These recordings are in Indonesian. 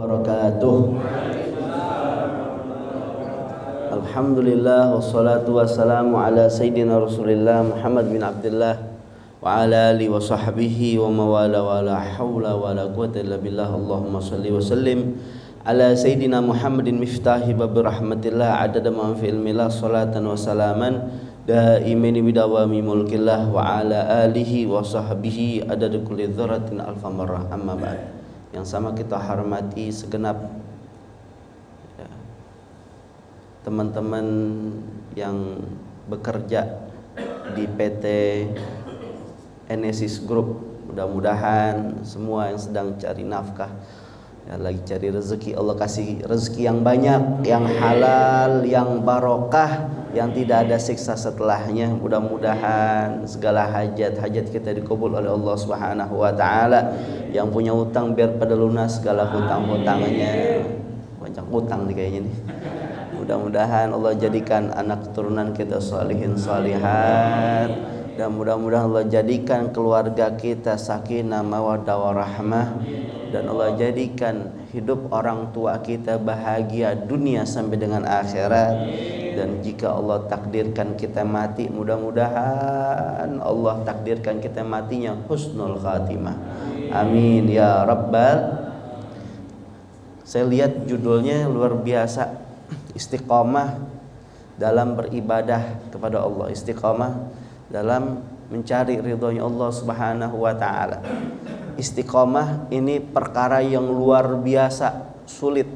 wabarakatuh. Alhamdulillah wassalatu wassalamu ala sayyidina Rasulillah Muhammad bin Abdullah wa ala alihi wa sahbihi wa mawala wa la hawla wa la quwwata illa billah. Allahumma salli wa sallim ala sayyidina Muhammadin miftahi bab rahmatillah adada ma fi ilmillah salatan wa salaman daimin bidawami mulkillah wa ala alihi wa sahbihi adada kulli dzarratin alfa marrah. Amma ba'd. Yang sama kita hormati segenap teman-teman yang bekerja di PT Enesis Group. Mudah-mudahan semua yang sedang cari nafkah, yang lagi cari rezeki, Allah kasih rezeki yang banyak, yang halal, yang barokah, yang tidak ada siksa setelahnya. Mudah-mudahan segala hajat kita dikabul oleh Allah Subhanahu wa taala. Yang punya utang biar pada lunas segala hutang-hutangnya. Banyak utang nih kayaknya nih. Mudah-mudahan Allah jadikan anak keturunan kita salihin salihat, dan mudah-mudahan Allah jadikan keluarga kita sakinah mawaddah warahmah, dan Allah jadikan hidup orang tua kita bahagia dunia sampai dengan akhirat. Dan jika Allah takdirkan kita mati, mudah-mudahan Allah takdirkan kita matinya husnul khatimah. Amin ya rabbal. Saya lihat judulnya luar biasa, istiqomah dalam beribadah kepada Allah, istiqomah dalam mencari ridhonya Allah Subhanahu wa taala. Istiqomah ini perkara yang luar biasa sulit,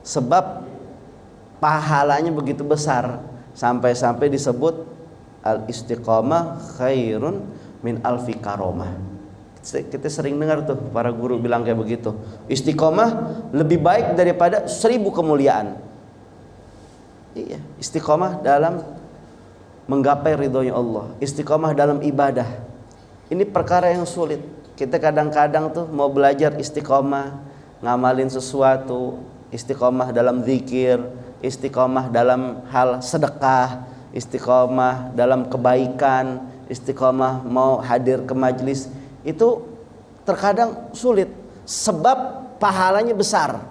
sebab pahalanya begitu besar, sampai-sampai disebut al istiqomah khairun min alfi karomah. Kita sering dengar tuh para guru bilang kayak begitu, istiqomah lebih baik daripada 1000 kemuliaan. Iya, istiqomah dalam menggapai ridhonya Allah, istiqomah dalam ibadah. Ini perkara yang sulit. Kita kadang-kadang tuh mau belajar istiqomah, ngamalin sesuatu, istiqomah dalam zikir, istiqomah dalam hal sedekah, istiqomah dalam kebaikan, istiqomah mau hadir ke majlis, itu terkadang sulit sebab pahalanya besar.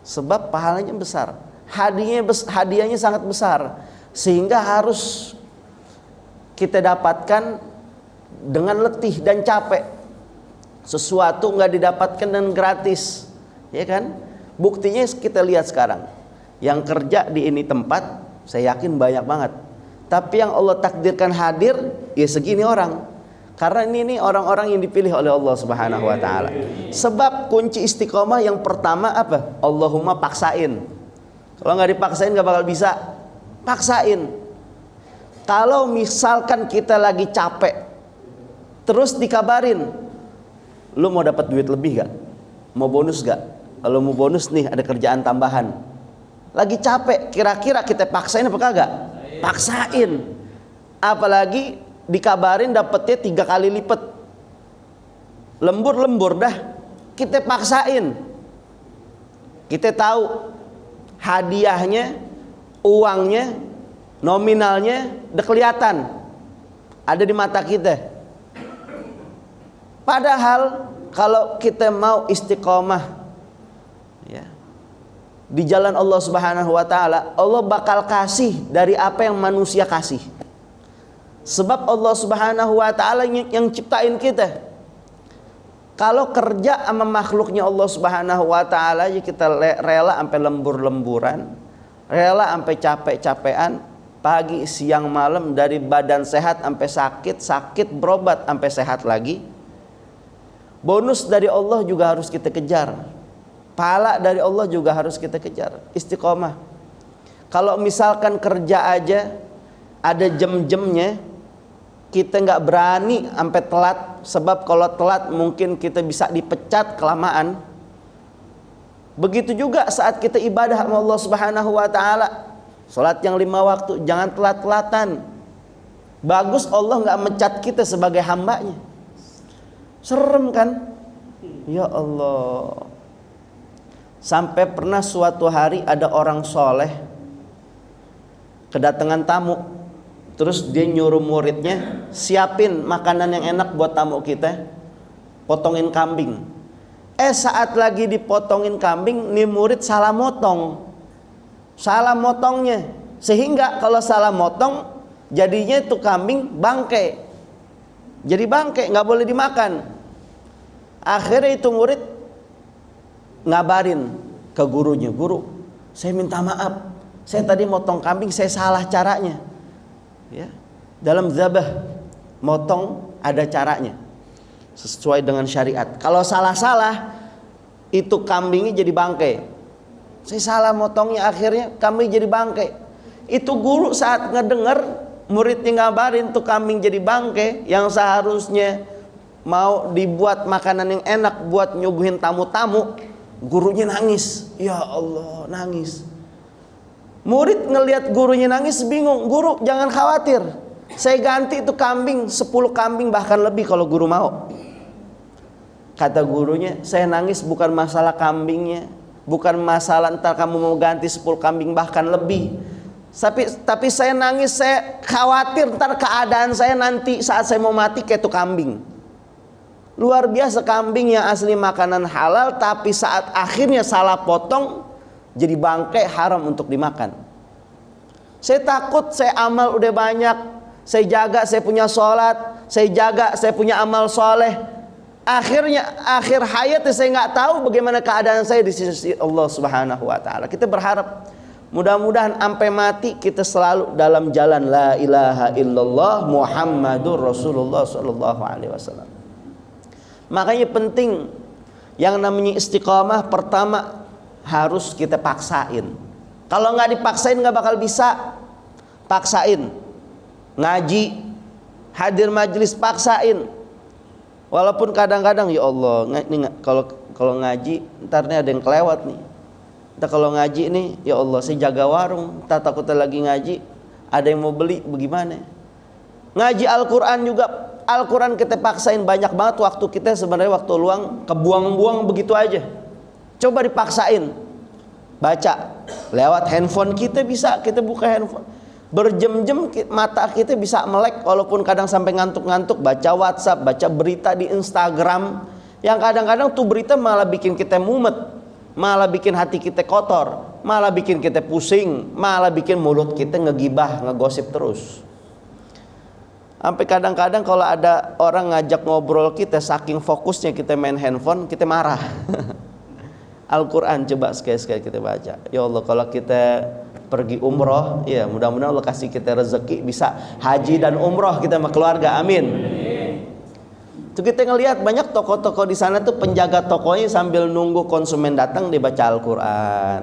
Sebab pahalanya besar. Hadiahnya sangat besar, sehingga harus kita dapatkan dengan letih dan capek. Sesuatu nggak didapatkan dan gratis, ya kan? Buktinya kita lihat sekarang, yang kerja di ini tempat, saya yakin banyak banget. Tapi yang Allah takdirkan hadir, ya segini orang. Karena ini orang-orang yang dipilih oleh Allah Subhanahu wa taala. Sebab kunci istiqomah yang pertama apa? Allahumma paksain. Kalau nggak dipaksain nggak bakal bisa. Paksain. Kalau misalkan kita lagi capek, terus dikabarin, lu mau dapat duit lebih gak? Mau bonus gak? Kalau mau bonus nih ada kerjaan tambahan. Lagi capek, kira-kira kita paksain apa kagak? Paksain. Apalagi dikabarin dapetnya 3 kali lipat. Lembur dah. Kita paksain. Kita tahu hadiahnya, uangnya, nominalnya udah kelihatan, ada di mata kita. Padahal kalau kita mau istiqomah ya, di jalan Allah Subhanahu wa taala, Allah bakal kasih dari apa yang manusia kasih. Sebab Allah Subhanahu wa taala yang ciptain kita. Kalau kerja sama makhluknya Allah Subhanahu wa taala, ya kita rela sampai lembur-lemburan, rela sampai capek-capean, pagi siang malam, dari badan sehat sampai sakit berobat sampai sehat lagi. Bonus dari Allah juga harus kita kejar. Pahala dari Allah juga harus kita kejar. Istiqomah. Kalau misalkan kerja aja ada jam-jamnya, kita nggak berani sampai telat, sebab kalau telat mungkin kita bisa dipecat kelamaan. Begitu juga saat kita ibadah sama Allah Subhanahu wa taala. Salat yang 5 waktu, jangan telat-telatan. Bagus Allah nggak mencat kita sebagai hambanya. Serem kan? Ya Allah. Sampai pernah suatu hari ada orang soleh kedatangan tamu. Terus dia nyuruh muridnya, siapin makanan yang enak buat tamu kita, potongin kambing. Saat lagi dipotongin kambing, nih murid salah motong. Salah motongnya. Sehingga kalau salah motong, jadinya itu kambing bangke. Jadi bangke, nggak boleh dimakan. Akhirnya itu murid ngabarin ke gurunya, "Guru, saya minta maaf. Saya tadi motong kambing, saya salah caranya." Ya. Dalam zabah motong ada caranya. Sesuai dengan syariat. Kalau salah-salah itu kambingnya jadi bangke. Saya salah motongnya, akhirnya kambing jadi bangke. Itu guru saat ngedenger muridnya ngabarin tuh kambing jadi bangke, yang seharusnya mau dibuat makanan yang enak buat nyuguhin tamu-tamu, gurunya nangis. Ya Allah, nangis. Murid ngelihat gurunya nangis bingung. "Guru, jangan khawatir. Saya ganti itu kambing 10 kambing bahkan lebih kalau guru mau." Kata gurunya, "Saya nangis bukan masalah kambingnya, bukan masalah entar kamu mau ganti 10 kambing bahkan lebih. Tapi saya nangis, saya khawatir entar keadaan saya nanti saat saya mau mati kayak itu kambing." Luar biasa, kambing yang asli makanan halal, tapi saat akhirnya salah potong jadi bangkai, haram untuk dimakan. Saya takut, saya amal udah banyak, saya jaga, saya punya sholat, saya jaga, saya punya amal soleh. Akhirnya akhir hayat saya nggak tahu bagaimana keadaan saya di sisi Allah Subhanahu wa taala. Kita berharap mudah-mudahan sampai mati kita selalu dalam jalan la ilaha illallah Muhammadur Rasulullah sallallahu alaihi wasallam. Makanya penting yang namanya istiqamah, pertama harus kita paksain. Kalau nggak dipaksain nggak bakal bisa. Paksain ngaji, hadir majelis, paksain. Walaupun kadang-kadang ya Allah, ini kalau ngaji ntar nih ada yang kelewat nih. Ntar kalau ngaji nih ya Allah saya jaga warung, ntar takutnya lagi ngaji ada yang mau beli, bagaimana? Ngaji Al-Quran juga, Al-Quran kita paksain, banyak banget waktu kita sebenarnya waktu luang kebuang-buang begitu aja. Coba dipaksain baca lewat handphone kita, bisa kita buka handphone berjam-jam, mata kita bisa melek walaupun kadang sampai ngantuk-ngantuk, baca WhatsApp, baca berita di Instagram yang kadang-kadang tuh berita malah bikin kita mumet, malah bikin hati kita kotor, malah bikin kita pusing, malah bikin mulut kita ngegibah, ngegosip terus. Sampai kadang-kadang kalau ada orang ngajak ngobrol kita, saking fokusnya kita main handphone, kita marah. Al-Quran coba sekali-sekali kita baca. Ya Allah, kalau kita pergi umroh, ya mudah-mudahan Allah kasih kita rezeki bisa haji dan umroh kita sama keluarga, amin. Itu kita ngelihat banyak toko-toko di sana tuh penjaga tokonya sambil nunggu konsumen datang dia baca Al-Quran.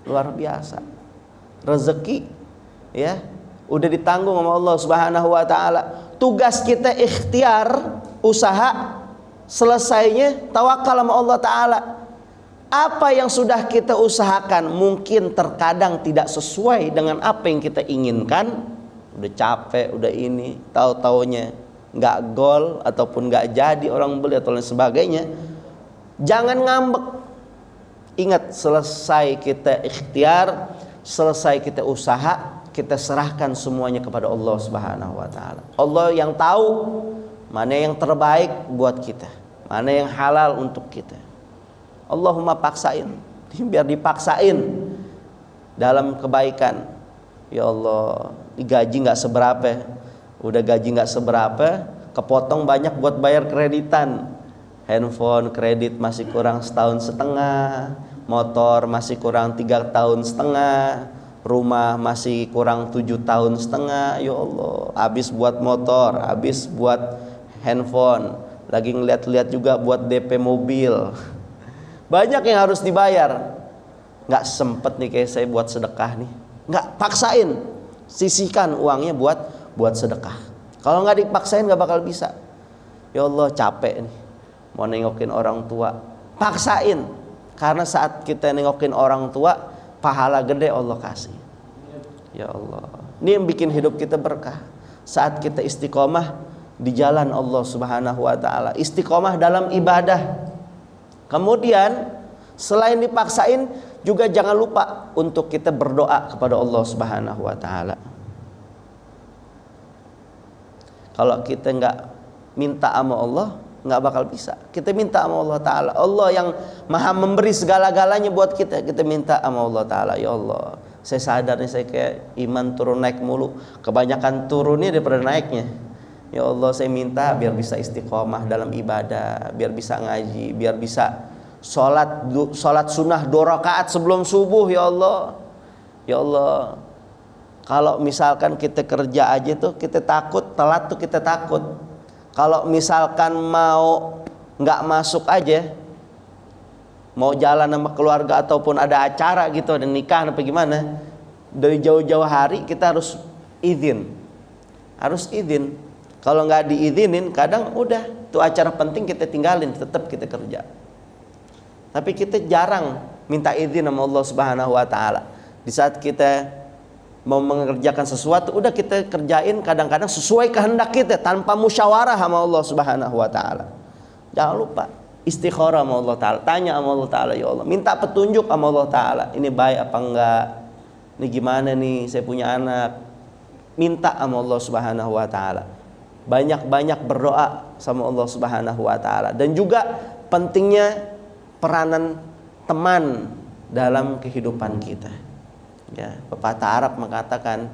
Luar biasa. Rezeki ya udah ditanggung sama Allah Subhanahu wa taala. Tugas kita ikhtiar, usaha, selesainya tawakal sama Allah taala. Apa yang sudah kita usahakan mungkin terkadang tidak sesuai dengan apa yang kita inginkan. Udah capek, udah ini, tahu-taunya nggak gol ataupun nggak jadi orang beli atau lain sebagainya. Jangan ngambek. Ingat, selesai kita ikhtiar, selesai kita usaha, kita serahkan semuanya kepada Allah Subhanahu wa taala. Allah yang tahu mana yang terbaik buat kita, mana yang halal untuk kita. Allahumma paksain, biar dipaksain dalam kebaikan. Ya Allah, gaji nggak seberapa, udah gaji nggak seberapa, kepotong banyak buat bayar kreditan. Handphone kredit masih kurang 1,5 tahun, motor masih kurang 3,5 tahun, rumah masih kurang 7,5 tahun. Ya Allah, habis buat motor, habis buat handphone, lagi ngeliat-liat juga buat DP mobil. Banyak yang harus dibayar. Nggak sempet nih kayak saya buat sedekah nih. Nggak, paksain, sisihkan uangnya buat sedekah. Kalau nggak dipaksain nggak bakal bisa. Ya Allah, capek nih mau nengokin orang tua. Paksain, karena saat kita nengokin orang tua pahala gede Allah kasih. Ya Allah, ini yang bikin hidup kita berkah. Saat kita istiqomah di jalan Allah Subhanahu wa taala, istiqomah dalam ibadah. Kemudian selain dipaksain juga jangan lupa untuk kita berdoa kepada Allah Subhanahu wa taala. Kalau kita nggak minta sama Allah, nggak bakal bisa. Kita minta sama Allah Ta'ala. Allah yang maha memberi segala-galanya buat kita. Kita minta sama Allah Ta'ala, ya Allah, saya sadar nih saya kayak iman turun naik mulu, kebanyakan turunnya daripada naiknya. Ya Allah, saya minta biar bisa istiqomah dalam ibadah, biar bisa ngaji, biar bisa sholat sunnah 2 rakaat sebelum subuh. Ya Allah, ya Allah, kalau misalkan kita kerja aja tuh kita takut telat, tuh kita takut. Kalau misalkan mau nggak masuk aja, mau jalan sama keluarga ataupun ada acara gitu, ada nikah apa gimana, dari jauh-jauh hari kita harus izin, Kalau nggak diizinin, kadang udah tuh acara penting kita tinggalin, tetap kita kerja. Tapi kita jarang minta izin sama Allah Subhanahu Wa Taala. Di saat kita mau mengerjakan sesuatu, udah kita kerjain kadang-kadang sesuai kehendak kita tanpa musyawarah sama Allah Subhanahu Wa Taala. Jangan lupa istikharah sama Allah Ta'ala, tanya sama Allah Ta'ala, ya Allah, minta petunjuk sama Allah Ta'ala, ini baik apa enggak, ini gimana nih, saya punya anak, minta sama Allah Subhanahu Wa Ta'ala, banyak-banyak berdoa sama Allah Subhanahu Wa Ta'ala. Dan juga pentingnya peranan teman dalam kehidupan kita, ya. Pepatah Arab mengatakan,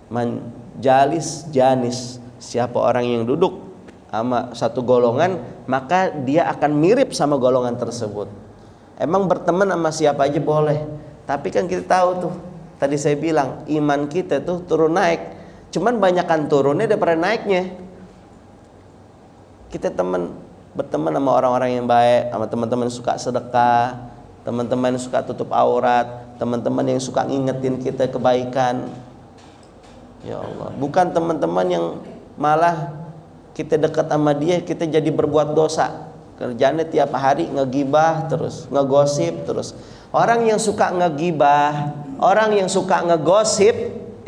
man jalis janis, siapa orang yang duduk sama satu golongan, maka dia akan mirip sama golongan tersebut. Emang berteman sama siapa aja boleh, tapi kan kita tahu tuh, tadi saya bilang iman kita tuh turun naik, cuman banyakan turunnya daripada naiknya. Kita berteman sama orang-orang yang baik, sama teman-teman yang suka sedekah, teman-teman yang suka tutup aurat, teman-teman yang suka ngingetin kita kebaikan. Ya Allah, bukan teman-teman yang malah kita dekat sama dia, kita jadi berbuat dosa. Kerjanya tiap hari ngegibah terus, ngegosip terus. Orang yang suka ngegibah, orang yang suka ngegosip,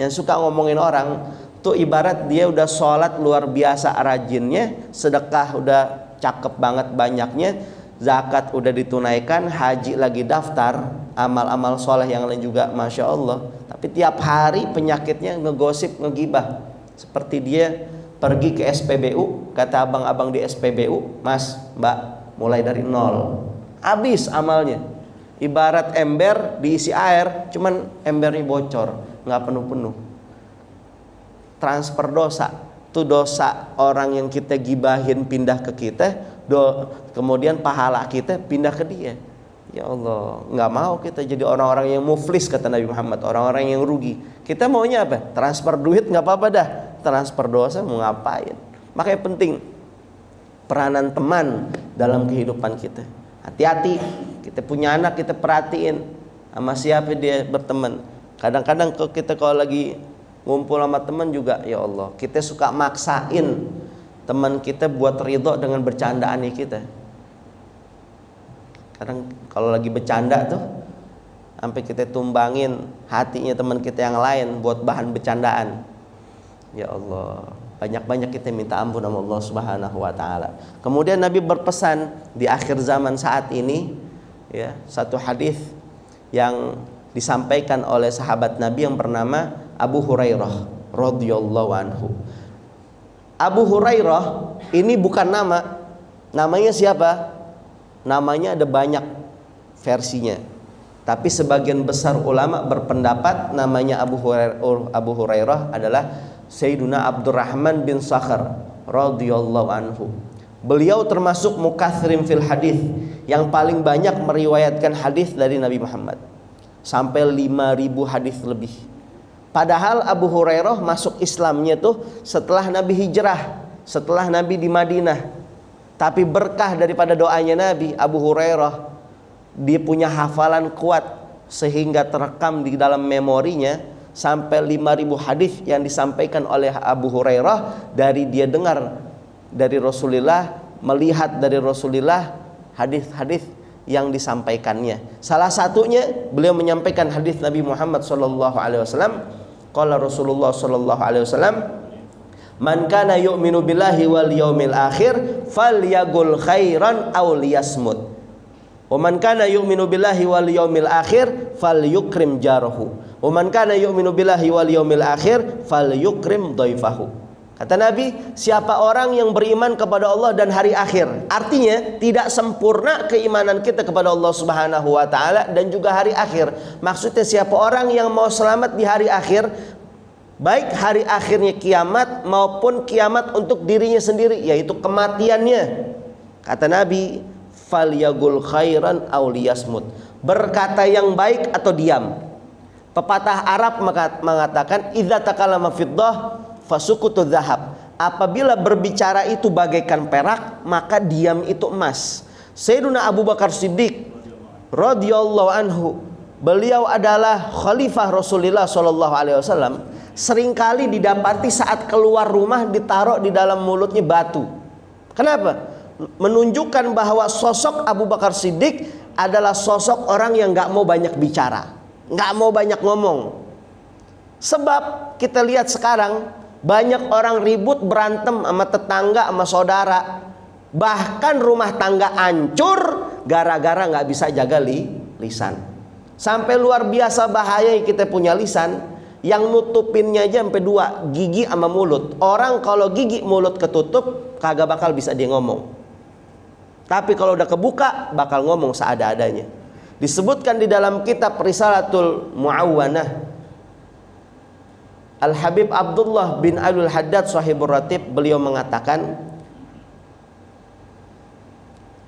yang suka ngomongin orang, tuh ibarat dia udah sholat luar biasa rajinnya, sedekah udah cakep banget banyaknya, zakat udah ditunaikan, haji lagi daftar, amal-amal soleh yang lain juga Masya Allah. Tapi tiap hari penyakitnya ngegosip, ngegibah. Seperti dia pergi ke SPBU, kata abang-abang di SPBU, Mas, Mbak, mulai dari nol, habis amalnya. Ibarat ember diisi air, cuman embernya bocor, nggak penuh-penuh. Transfer dosa, tuh dosa orang yang kita gibahin pindah ke kita, kemudian pahala kita pindah ke dia. Ya Allah, nggak mau kita jadi orang-orang yang muflis, kata Nabi Muhammad, orang-orang yang rugi. Kita maunya apa? Transfer duit nggak apa-apa dah, transfer dosa mau ngapain? Makanya penting peranan teman dalam kehidupan kita. Hati-hati, kita punya anak, kita perhatiin sama siapa dia berteman. Kadang-kadang kita kalau lagi ngumpul sama teman juga, ya Allah, kita suka maksain teman kita buat ridho dengan bercandaannya kita. Kadang kalau lagi bercanda tuh sampai kita tumbangin hatinya teman kita yang lain buat bahan bercandaan. Ya Allah, banyak-banyak kita minta ampun sama Allah Subhanahu Wa Taala. Kemudian Nabi berpesan di akhir zaman saat ini, ya, satu hadis yang disampaikan oleh sahabat Nabi yang bernama Abu Hurairah radhiyallahu anhu. Abu Hurairah ini bukan namanya siapa? Namanya ada banyak versinya, tapi sebagian besar ulama berpendapat namanya Abu Hurairah adalah Sayyiduna Abdurrahman bin Sakhar radhiyallahu anhu. Beliau termasuk mukatsirin fil hadis, yang paling banyak meriwayatkan hadis dari Nabi Muhammad, sampai 5.000 hadis lebih. Padahal Abu Hurairah masuk Islamnya tuh setelah Nabi hijrah, setelah Nabi di Madinah. Tapi berkah daripada doanya Nabi, Abu Hurairah dia punya hafalan kuat sehingga terekam di dalam memorinya sampai 5.000 hadis yang disampaikan oleh Abu Hurairah, dari dia dengar dari Rasulullah, melihat dari Rasulullah hadis-hadis yang disampaikannya. Salah satunya beliau menyampaikan hadis Nabi Muhammad sallallahu alaihi wasallam, qala Rasulullah sallallahu alaihi wasallam, man kana yu'minu billahi wal yaumil akhir falyaqul khairan aw liyasmut. Wa man kana yu'minu billahi wal yaumil akhir falyukrim jarahu. Wa man kana yu'minu billahi wal yaumil akhir falyukrim dhaifahu. Kata Nabi, siapa orang yang beriman kepada Allah dan hari akhir. Artinya tidak sempurna keimanan kita kepada Allah Subhanahu wa taala dan juga hari akhir. Maksudnya siapa orang yang mau selamat di hari akhir, baik hari akhirnya kiamat maupun kiamat untuk dirinya sendiri, yaitu kematiannya. Kata Nabi, falyagul khairan aw liyasmut. Berkata yang baik atau diam. Pepatah Arab mengatakan idza takallama fiddah fasukutu dzahab. Apabila berbicara itu bagaikan perak, maka diam itu emas. Sayyiduna Abu Bakar Siddiq radhiyallahu anhu, beliau adalah khalifah Rasulullah sallallahu alaihi wasallam. Seringkali didapati saat keluar rumah ditaruh di dalam mulutnya batu. Kenapa? Menunjukkan bahwa sosok Abu Bakar Siddiq adalah sosok orang yang gak mau banyak bicara, gak mau banyak ngomong. Sebab kita lihat sekarang banyak orang ribut berantem sama tetangga, sama saudara. Bahkan rumah tangga hancur gara-gara gak bisa jaga lisan. Sampai luar biasa bahaya kita punya lisan yang nutupinnya aja sampai 2, gigi sama mulut. Orang kalau gigi mulut ketutup kagak bakal bisa dia ngomong. Tapi kalau udah kebuka bakal ngomong seada-adanya. Disebutkan di dalam kitab Risalatul Muawwanah, Al-Habib Abdullah bin Abdul Haddad Sahibur Ratib, beliau mengatakan,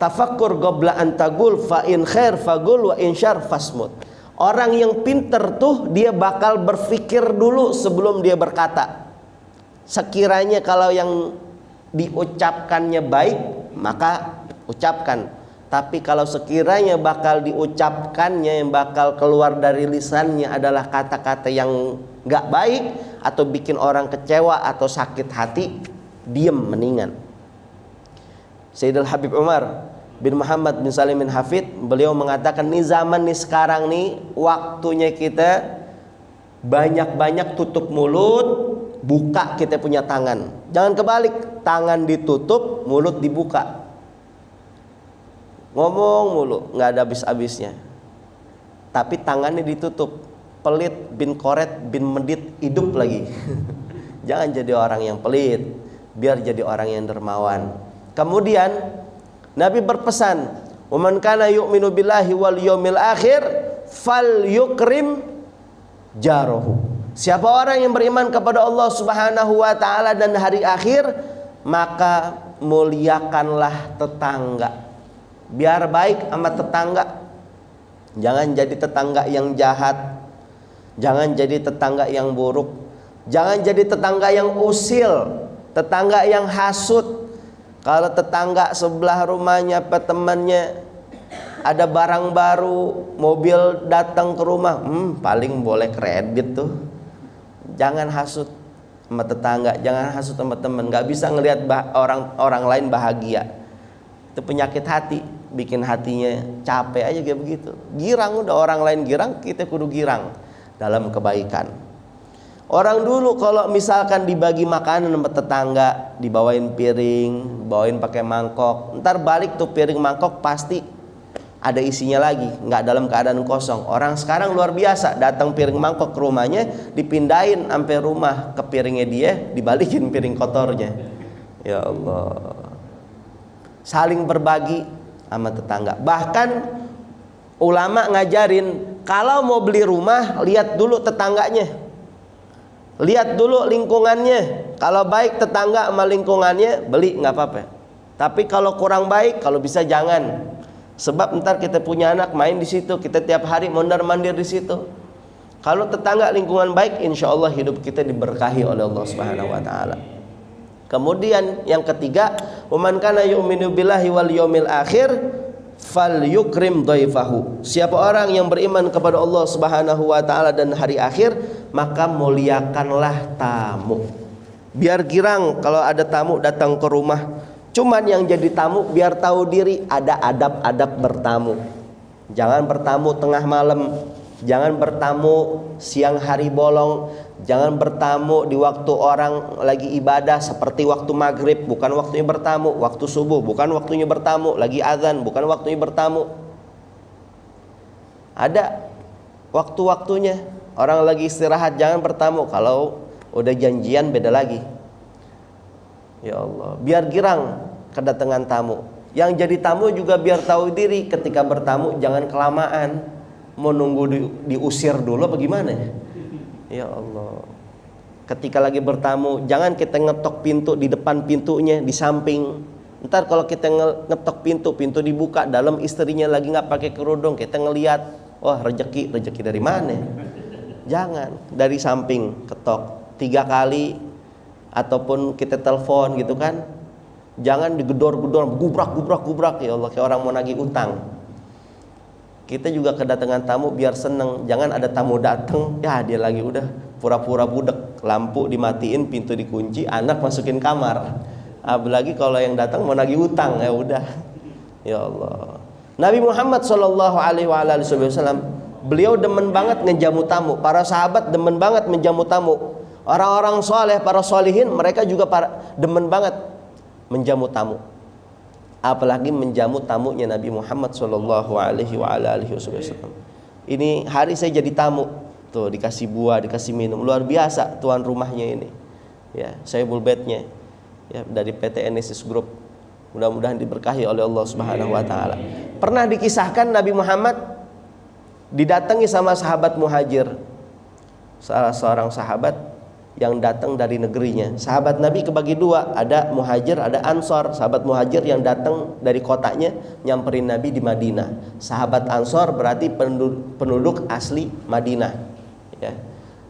tafakkur qabla an tagul, fa in khair fagul wa in syar fasmut. Orang yang pinter tuh dia bakal berpikir dulu sebelum dia berkata. Sekiranya kalau yang diucapkannya baik, maka ucapkan. Tapi kalau sekiranya bakal diucapkannya, yang bakal keluar dari lisannya adalah kata-kata yang gak baik atau bikin orang kecewa atau sakit hati, diem mendingan. Sayyidul Habib Umar bin Muhammad bin Salim bin Hafid, beliau mengatakan, nih zaman nih sekarang nih waktunya kita banyak-banyak tutup mulut, buka kita punya tangan. Jangan kebalik, tangan ditutup, mulut dibuka. Ngomong mulu, nggak ada habis-habisnya. Tapi tangannya ditutup, pelit bin koret bin medit hidup lagi. Jangan jadi orang yang pelit, biar jadi orang yang dermawan. Kemudian Nabi berpesan, "Waman kana yu'minu billahi wal yawmil akhir falyukrim jarahu." Siapa orang yang beriman kepada Allah Subhanahu wa taala dan hari akhir, maka muliakanlah tetangga. Biar baik sama tetangga. Jangan jadi tetangga yang jahat. Jangan jadi tetangga yang buruk. Jangan jadi tetangga yang usil, tetangga yang hasut. Kalau tetangga sebelah rumahnya apa temannya ada barang baru, mobil datang ke rumah, paling boleh kredit tuh. Jangan hasut sama tetangga, jangan hasut sama teman. Gak bisa ngelihat orang lain bahagia. Itu penyakit hati, bikin hatinya capek aja kayak begitu. Girang, udah orang lain girang, kita kudu girang dalam kebaikan. Orang dulu kalau misalkan dibagi makanan sama tetangga, dibawain piring, bawain pakai mangkok, ntar balik tuh piring mangkok pasti ada isinya lagi, nggak dalam keadaan kosong. Orang sekarang luar biasa, datang piring mangkok ke rumahnya, dipindahin sampai rumah ke piringnya dia, dibalikin piring kotornya. Ya Allah. Saling berbagi sama tetangga. Bahkan ulama ngajarin, kalau mau beli rumah, lihat dulu tetangganya, lihat dulu lingkungannya. Kalau baik tetangga sama lingkungannya, beli nggak apa-apa. Tapi kalau kurang baik, kalau bisa jangan. Sebab ntar kita punya anak main di situ, kita tiap hari mondar-mandir di situ. Kalau tetangga lingkungan baik, insya Allah hidup kita diberkahi oleh Allah Subhanahu Wa Taala. Kemudian yang ketiga, "Waman kana yu'minu billahi wal yawmil akhir falyukrim dhaifahu." Siapa orang yang beriman kepada Allah Subhanahu wa taala dan hari akhir, maka muliakanlah tamu. Biar girang kalau ada tamu datang ke rumah. Cuman yang jadi tamu biar tahu diri, ada adab-adab bertamu. Jangan bertamu tengah malam, jangan bertamu siang hari bolong, jangan bertamu di waktu orang lagi ibadah seperti waktu maghrib, bukan waktunya bertamu. Waktu subuh, bukan waktunya bertamu. Lagi azan, bukan waktunya bertamu. Ada waktu-waktunya. Orang lagi istirahat, jangan bertamu. Kalau udah janjian beda lagi. Ya Allah, biar girang kedatangan tamu. Yang jadi tamu juga biar tahu diri ketika bertamu jangan kelamaan. Mau nunggu diusir dulu bagaimana? Ya Allah. Ketika lagi bertamu jangan kita ngetok pintu di depan pintunya, di samping. Ntar kalau kita ngetok pintu dibuka, dalam istrinya lagi nggak pakai kerudung, kita ngelihat, wah rezeki dari mana? Jangan, dari samping ketok 3 kali, ataupun kita telepon gitu kan. Jangan digedor-gedor, gubrak ya Allah, kayak orang mau nagih utang. Kita juga kedatangan tamu biar seneng. Jangan ada tamu datang, ya dia lagi udah pura-pura budek, lampu dimatiin, pintu dikunci, anak masukin kamar. Apalagi kalau yang datang mau nagih utang, ya udah. Ya Allah. Nabi Muhammad sallallahu alaihi wasallam, beliau demen banget ngejamu tamu. Para sahabat demen banget menjamu tamu. Orang-orang soleh, para solihin, mereka juga demen banget menjamu tamu. Apalagi menjamu tamunya Nabi Muhammad sallallahu alaihi wasallam. Ini hari saya jadi tamu. Tuh dikasih buah, dikasih minum. Luar biasa tuan rumahnya ini. Ya, saya bulbetnya. Ya, dari PT Enesis Group. Mudah-mudahan diberkahi oleh Allah Subhanahu wa taala. Pernah dikisahkan Nabi Muhammad didatangi sama sahabat muhajir. Salah seorang sahabat yang datang dari negerinya. Sahabat Nabi kebagi 2, ada muhajir, ada ansor. Sahabat muhajir yang datang dari kotanya nyamperin Nabi di Madinah. Sahabat ansor berarti penduduk asli Madinah. Ya.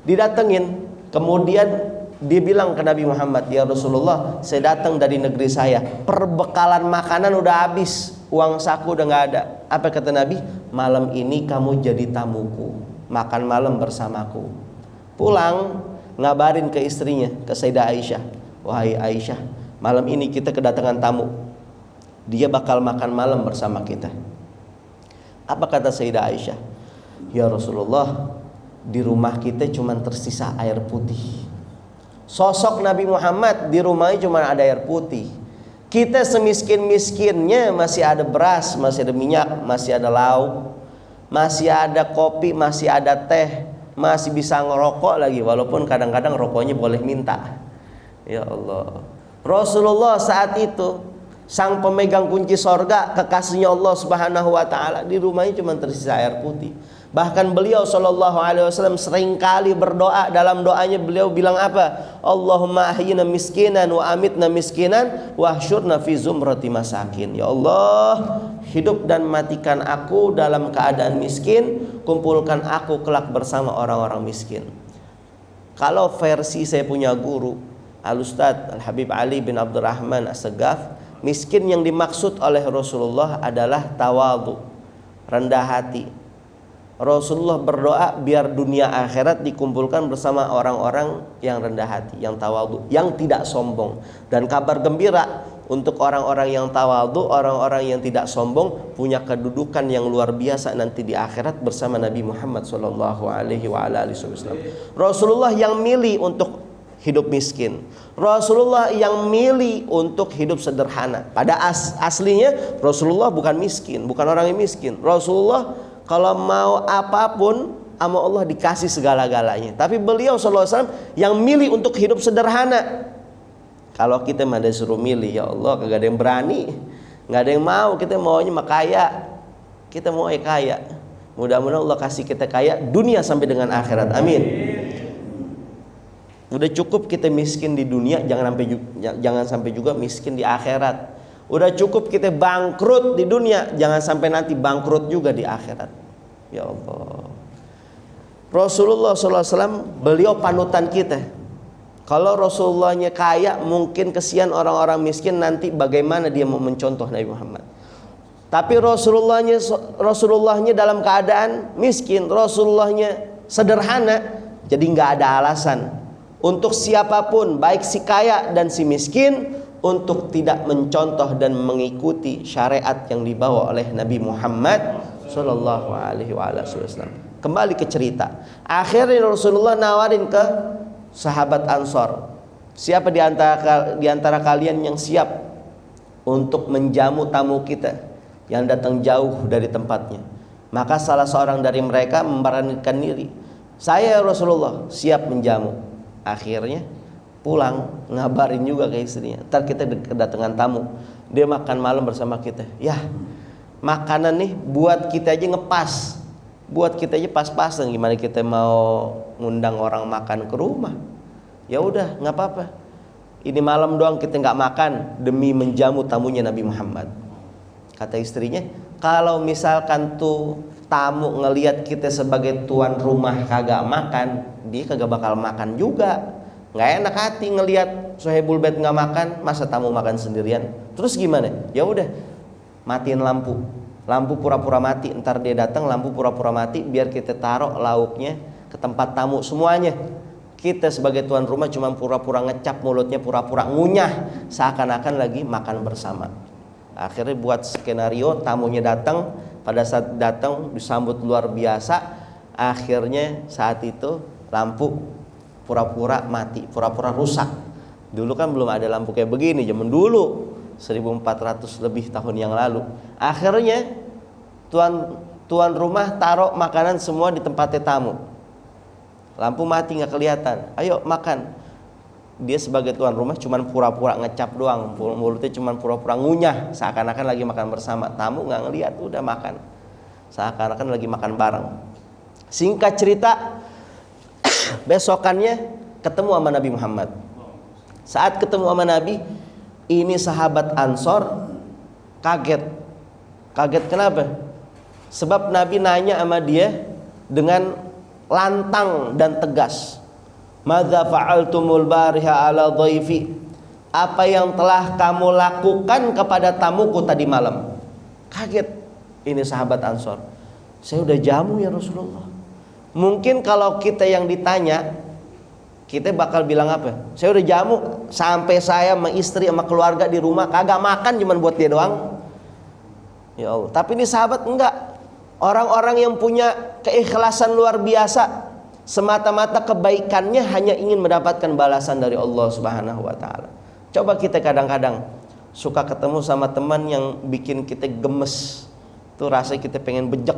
Didatengin, kemudian dia bilang ke Nabi Muhammad, ya Rasulullah, saya datang dari negeri saya, perbekalan makanan udah habis, uang saku udah nggak ada. Apa kata Nabi? Malam ini kamu jadi tamuku, makan malam bersamaku. Pulang ngabarin ke istrinya, ke Sayyidah Aisyah, wahai Aisyah, malam ini kita kedatangan tamu, dia bakal makan malam bersama kita. Apa kata Sayyidah Aisyah? Ya Rasulullah, di rumah kita cuma tersisa air putih. Sosok Nabi Muhammad di rumahnya cuma ada air putih. Kita semiskin-miskinnya masih ada beras, masih ada minyak, masih ada lauk, masih ada kopi, masih ada teh, masih bisa ngerokok lagi, walaupun kadang-kadang rokoknya boleh minta. Ya Allah. Rasulullah saat itu sang pemegang kunci sorga, kekasihnya Allah Subhanahu wa taala, di rumahnya cuma tersisa air putih. Bahkan beliau sallallahu alaihi wasallam seringkali berdoa. Dalam doanya beliau bilang apa? Allahumma ahyina miskinan wa amitna miskinan wa ahsyurna fi zumrati masakin. Ya Allah, hidup dan matikan aku dalam keadaan miskin, kumpulkan aku kelak bersama orang-orang miskin. Kalau versi saya punya guru Al-Ustadz Al-Habib Ali bin Abdurrahman As-Segaf, miskin yang dimaksud oleh Rasulullah adalah tawadhu, rendah hati. Rasulullah berdoa biar dunia akhirat dikumpulkan bersama orang-orang yang rendah hati, yang tawadhu, yang tidak sombong. Dan kabar gembira untuk orang-orang yang tawadhu, orang-orang yang tidak sombong, punya kedudukan yang luar biasa nanti di akhirat bersama Nabi Muhammad sallallahu alaihi wasallam. Rasulullah yang milih untuk hidup miskin. Rasulullah yang milih untuk hidup sederhana. Pada aslinya Rasulullah bukan miskin, bukan orang yang miskin. Rasulullah kalau mau apapun sama Allah dikasih segala-galanya. Tapi beliau sallallahu alaihi wasallam yang milih untuk hidup sederhana. Kalau kita mah disuruh milih, ya Allah, kagak ada yang berani, nggak ada yang mau. Kita maunya mah kaya, kita mau kaya. Mudah-mudahan Allah kasih kita kaya dunia sampai dengan akhirat. Amin. Udah cukup kita miskin di dunia, jangan sampai juga miskin di akhirat. Udah cukup kita bangkrut di dunia, jangan sampai nanti bangkrut juga di akhirat. Ya Allah. Rasulullah SAW beliau panutan kita. Kalau Rasulullahnya kaya, mungkin kesian orang-orang miskin nanti bagaimana dia mau mencontoh Nabi Muhammad. Tapi Rasulullahnya dalam keadaan miskin, Rasulullahnya sederhana, jadi nggak ada alasan untuk siapapun, baik si kaya dan si miskin, untuk tidak mencontoh dan mengikuti syariat yang dibawa oleh Nabi Muhammad sallallahu alaihi wasallam. Kembali ke cerita. Akhirnya Rasulullah nawarin ke sahabat Ansor, siapa di antara kalian yang siap untuk menjamu tamu kita yang datang jauh dari tempatnya? Maka salah seorang dari mereka memberanikan diri, saya Rasulullah siap menjamu. Akhirnya pulang ngabarin juga ke istrinya, ntar kita kedatangan tamu, dia makan malam bersama kita. Ya, makanan nih buat kita aja ngepas, buat kita aja pas-pasan, gimana kita mau ngundang orang makan ke rumah? Ya udah, nggak apa-apa. Ini malam doang kita nggak makan demi menjamu tamunya Nabi Muhammad. Kata istrinya, kalau misalkan tuh tamu ngelihat kita sebagai tuan rumah kagak makan, dia kagak bakal makan juga. Nggak enak hati ngelihat Sohibul Bait nggak makan, masa tamu makan sendirian. Terus gimana? Ya udah, matiin lampu pura-pura mati, ntar dia datang lampu pura-pura mati, biar kita taruh lauknya ke tempat tamu semuanya. Kita sebagai tuan rumah cuma pura-pura ngecap mulutnya, pura-pura ngunyah, seakan-akan lagi makan bersama. Akhirnya buat skenario, tamunya datang, pada saat datang disambut luar biasa. Akhirnya saat itu lampu pura-pura mati, pura-pura rusak. Dulu kan belum ada lampu kayak begini, zaman dulu 1400 lebih tahun yang lalu. Akhirnya tuan rumah taruh makanan semua di tempatnya tamu. Lampu mati nggak kelihatan, ayo makan. Dia sebagai tuan rumah cuman pura-pura ngecap doang, mulutnya cuman pura-pura ngunyah, seakan-akan lagi makan bersama. Tamu nggak ngelihat, udah makan, seakan-akan lagi makan bareng. Singkat cerita, besokannya ketemu sama Nabi Muhammad. Saat ketemu sama Nabi, ini sahabat Ansor kaget. Kaget kenapa? Sebab Nabi nanya sama dia dengan lantang dan tegas. Madza fa'altumul bariha ala dhaifi? Apa yang telah kamu lakukan kepada tamuku tadi malam? Kaget ini sahabat Ansor. Saya udah jamu ya Rasulullah. Mungkin kalau kita yang ditanya, kita bakal bilang apa? Saya udah jamu, sampai saya sama istri sama keluarga di rumah kagak makan, cuman buat dia doang. Ya Allah. Tapi ini sahabat enggak. Orang-orang yang punya keikhlasan luar biasa, semata-mata kebaikannya hanya ingin mendapatkan balasan dari Allah Subhanahu wa taala. Coba kita kadang-kadang suka ketemu sama teman yang bikin kita gemes. Tuh rasanya kita pengen bejek.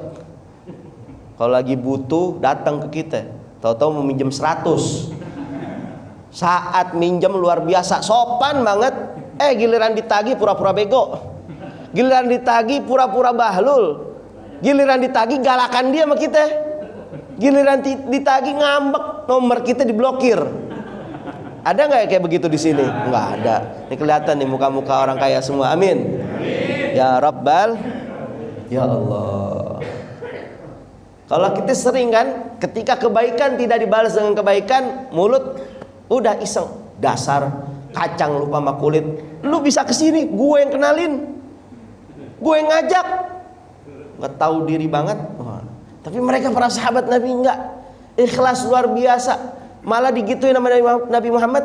Kalau lagi butuh datang ke kita, tahu-tahu mau minjem 100. Saat minjem luar biasa sopan banget, giliran ditagih pura-pura bego. Giliran ditagih pura-pura bahlul. Giliran ditagih galakan dia sama kita. Giliran ditagih ngambek, nomor kita diblokir. Ada nggak kayak begitu di sini? Nggak ada. Ini kelihatan nih muka-muka orang kaya semua. Amin. Ya Rabbal, ya Allah. Kalau kita sering kan, ketika kebaikan tidak dibalas dengan kebaikan, mulut udah iseng. Dasar kacang lupa sama kulit. Lu bisa kesini, gue yang kenalin, gue yang ngajak. Nggak tahu diri banget. Tapi mereka para sahabat Nabi enggak, ikhlas luar biasa. Malah digituin sama Nabi Muhammad,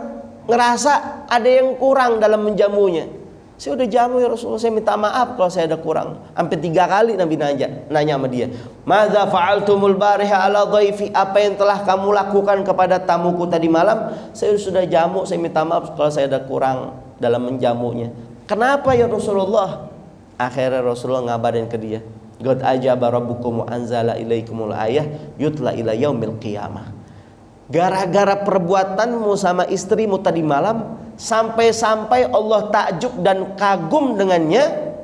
ngerasa ada yang kurang dalam menjamunya. Saya udah jamu ya Rasulullah, saya minta maaf kalau saya ada kurang. Sampai 3 kali Nabi nanya sama dia, madza fa'altumul bariha ala dhaifi? Apa yang telah kamu lakukan kepada tamuku tadi malam? Saya sudah jamu, saya minta maaf kalau saya ada kurang dalam menjamunya. Kenapa ya Rasulullah? Akhirnya Rasulullah ngabarin ke dia, qad ajaba rabbukum wa anzala ilaikumul ayah yutla ila yaumil qiyamah. Gara-gara perbuatanmu sama istrimu tadi malam, sampai-sampai Allah takjub dan kagum dengannya,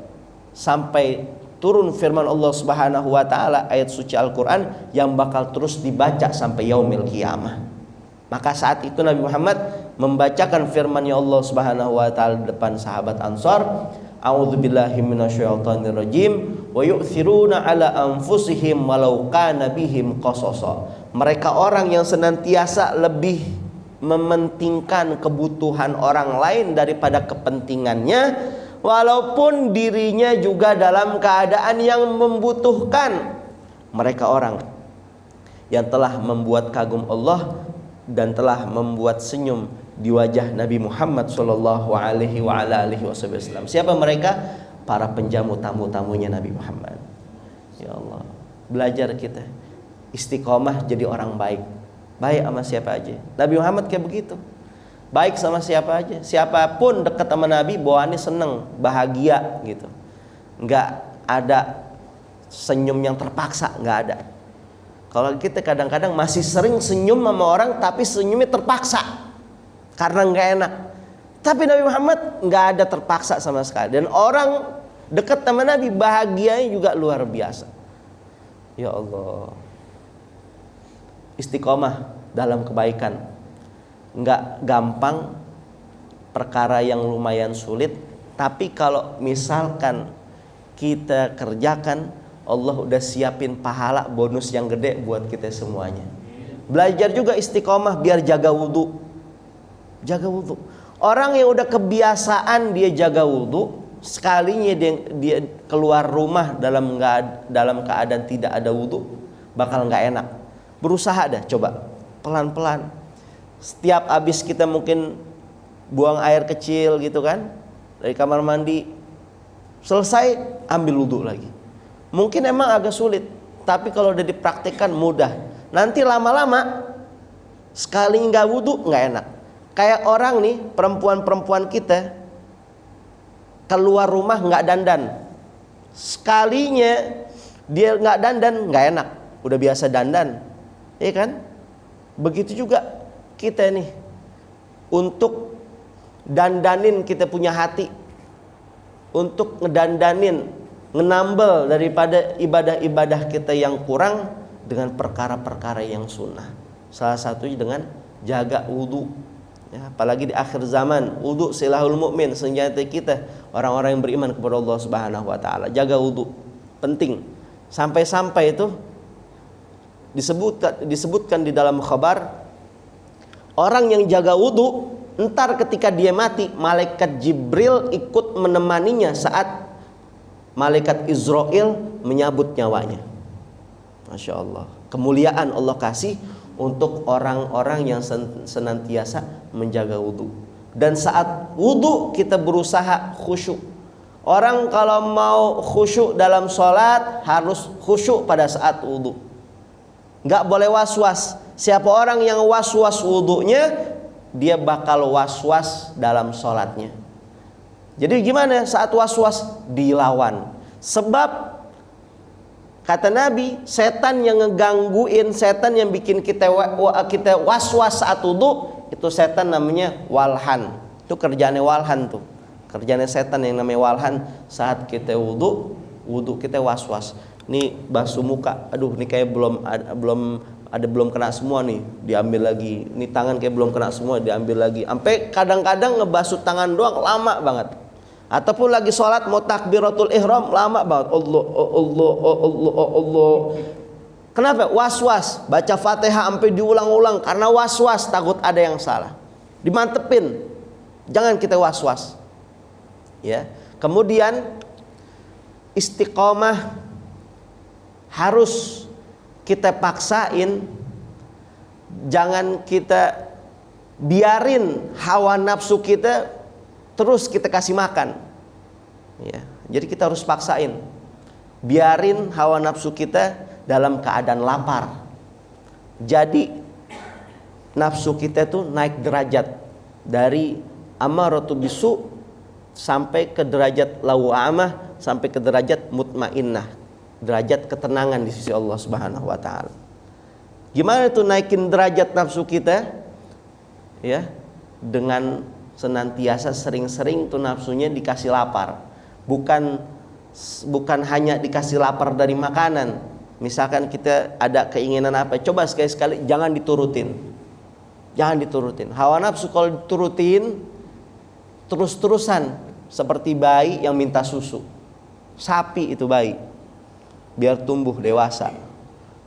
sampai turun firman Allah Subhanahu wa taala, ayat suci Al-Qur'an yang bakal terus dibaca sampai yaumil qiyamah. Maka saat itu Nabi Muhammad membacakan firman-Nya Allah Subhanahu wa taala di depan sahabat Ansor, a'udzubillahi minasyaitonirrajim, wa yu'thiruna ala anfusihim walau kana bihim qasasa. Mereka orang yang senantiasa lebih mementingkan kebutuhan orang lain daripada kepentingannya, walaupun dirinya juga dalam keadaan yang membutuhkan. Mereka orang yang telah membuat kagum Allah dan telah membuat senyum di wajah Nabi Muhammad sallallahu alaihi wasallam. Siapa mereka? Para penjamu tamu-tamunya Nabi Muhammad. Ya Allah, belajar kita istiqomah jadi orang baik. Baik sama siapa aja. Nabi Muhammad kayak begitu. Baik sama siapa aja. Siapapun dekat sama Nabi bawaannya seneng, bahagia gitu. Enggak ada senyum yang terpaksa, enggak ada. Kalau kita kadang-kadang masih sering senyum sama orang tapi senyumnya terpaksa. karena nggak enak. Tapi Nabi Muhammad nggak ada terpaksa sama sekali. Dan orang dekat sama Nabi bahagianya juga luar biasa. Ya Allah, istiqomah dalam kebaikan nggak gampang, perkara yang lumayan sulit. Tapi kalau misalkan kita kerjakan, Allah udah siapin pahala bonus yang gede buat kita semuanya. Belajar juga istiqomah biar jaga wudhu. Jaga wudhu. Orang yang udah kebiasaan dia jaga wudhu, sekalinya dia keluar rumah dalam keadaan tidak ada wudhu, bakal nggak enak. Berusaha dah, coba pelan-pelan. Setiap habis kita mungkin buang air kecil gitu kan, dari kamar mandi, selesai ambil wudhu lagi. Mungkin emang agak sulit, tapi kalau udah dipraktikkan mudah. Nanti lama-lama sekali nggak wudhu nggak enak. Kayak orang nih, perempuan-perempuan kita keluar rumah nggak dandan, sekalinya dia nggak dandan nggak enak. Udah biasa dandan, ya kan? Begitu juga kita nih, untuk dandanin kita punya hati, untuk ngedandanin, ngenambel daripada ibadah-ibadah kita yang kurang dengan perkara-perkara yang sunnah. Salah satunya dengan jaga wudhu. Ya, apalagi di akhir zaman, wudhu silahul mu'min, senjata kita orang-orang yang beriman kepada Allah Subhanahu wa taala. Jaga wudhu penting. Sampai-sampai itu disebutkan di dalam khabar, orang yang jaga wudhu, entar ketika dia mati, malaikat Jibril ikut menemaninya saat malaikat Israel menyabut nyawanya. Masya Allah, kemuliaan Allah kasih untuk orang-orang yang senantiasa menjaga wudhu. Dan saat wudhu kita berusaha khusyuk. Orang kalau mau khusyuk dalam sholat harus khusyuk pada saat wudhu, nggak boleh was-was. Siapa orang yang was-was wudhunya, dia bakal was-was dalam sholatnya. Jadi gimana saat was-was? Dilawan. Sebab kata Nabi, setan yang ngegangguin, setan yang bikin kita was-was saat wudhu, itu setan namanya walhan. Itu kerjaannya walhan tuh. Kerjaannya setan yang namanya walhan. Saat kita wudhu kita was-was. Nih basuh muka, aduh ini kayak belum kena semua nih, diambil lagi. Ini tangan kayak belum kena semua, diambil lagi. Sampai kadang-kadang ngebasuh tangan doang lama banget. Ataupun lagi sholat mau takbiratul ihram lama banget. Allah. Kenapa? Was-was. Baca Fatihah sampai diulang-ulang karena was-was, takut ada yang salah. Dimantepin. Jangan kita was-was. Ya. Kemudian istiqomah harus kita paksain. Jangan kita biarin hawa nafsu kita terus kita kasih makan. Ya, jadi kita harus paksain. Biarin hawa nafsu kita dalam keadaan lapar. Jadi nafsu kita tuh naik derajat dari amaratu bisu sampai ke derajat lawamah, sampai ke derajat mutmainnah, derajat ketenangan di sisi Allah Subhanahu wa taala. Gimana tuh naikin derajat nafsu kita? Ya, dengan senantiasa sering-sering tuh nafsunya dikasih lapar. Bukan hanya dikasih lapar dari makanan. Misalkan kita ada keinginan apa, coba sekali-sekali jangan diturutin. Jangan diturutin. Hawa nafsu kalau diturutin terus-terusan seperti bayi yang minta susu. Sapi itu bayi, biar tumbuh dewasa.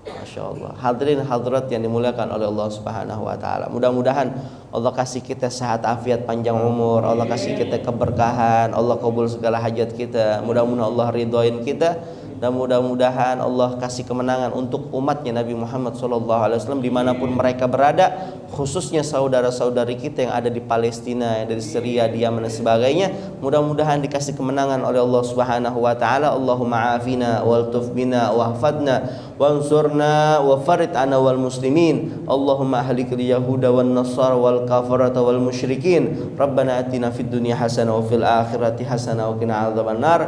Masya Allah. Hadirin hadirat yang dimuliakan oleh Allah Subhanahu wa taala. Mudah-mudahan Allah kasih kita sehat afiat, panjang umur, Allah kasih kita keberkahan, Allah kabul segala hajat kita. Mudah-mudahan Allah ridhoin kita, dan mudah-mudahan Allah kasih kemenangan untuk umatnya Nabi Muhammad SAW dimanapun mereka berada, khususnya saudara-saudari kita yang ada di Palestina, yang dari Syria, di Yaman dan sebagainya. Mudah-mudahan dikasih kemenangan oleh Allah Subhanahu wa taala. Allahumma afina wal tufbina wahfadna wansurna wa farid ana wal muslimin. Allahumma ahlikil yahuda wan nasara wal kafarata wal musyrikin. Rabbana atina fid dunya hasanah wa fil akhirati hasanah wa qina adzabannar.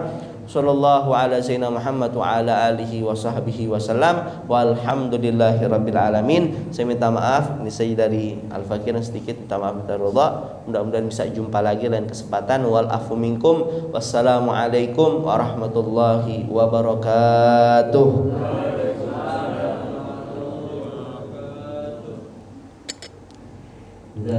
Sallallahu ala sayyidina Muhammad wa ala alihi wa sahbihi wasallam. Walhamdulillahi rabbil alamin. Saya minta maaf, ini saya dari Al-Fakir sedikit minta maaf minta ridha. Mudah-mudahan bisa jumpa lagi lain kesempatan. Wal afu minkum. Wassalamualaikum warahmatullahi wabarakatuh.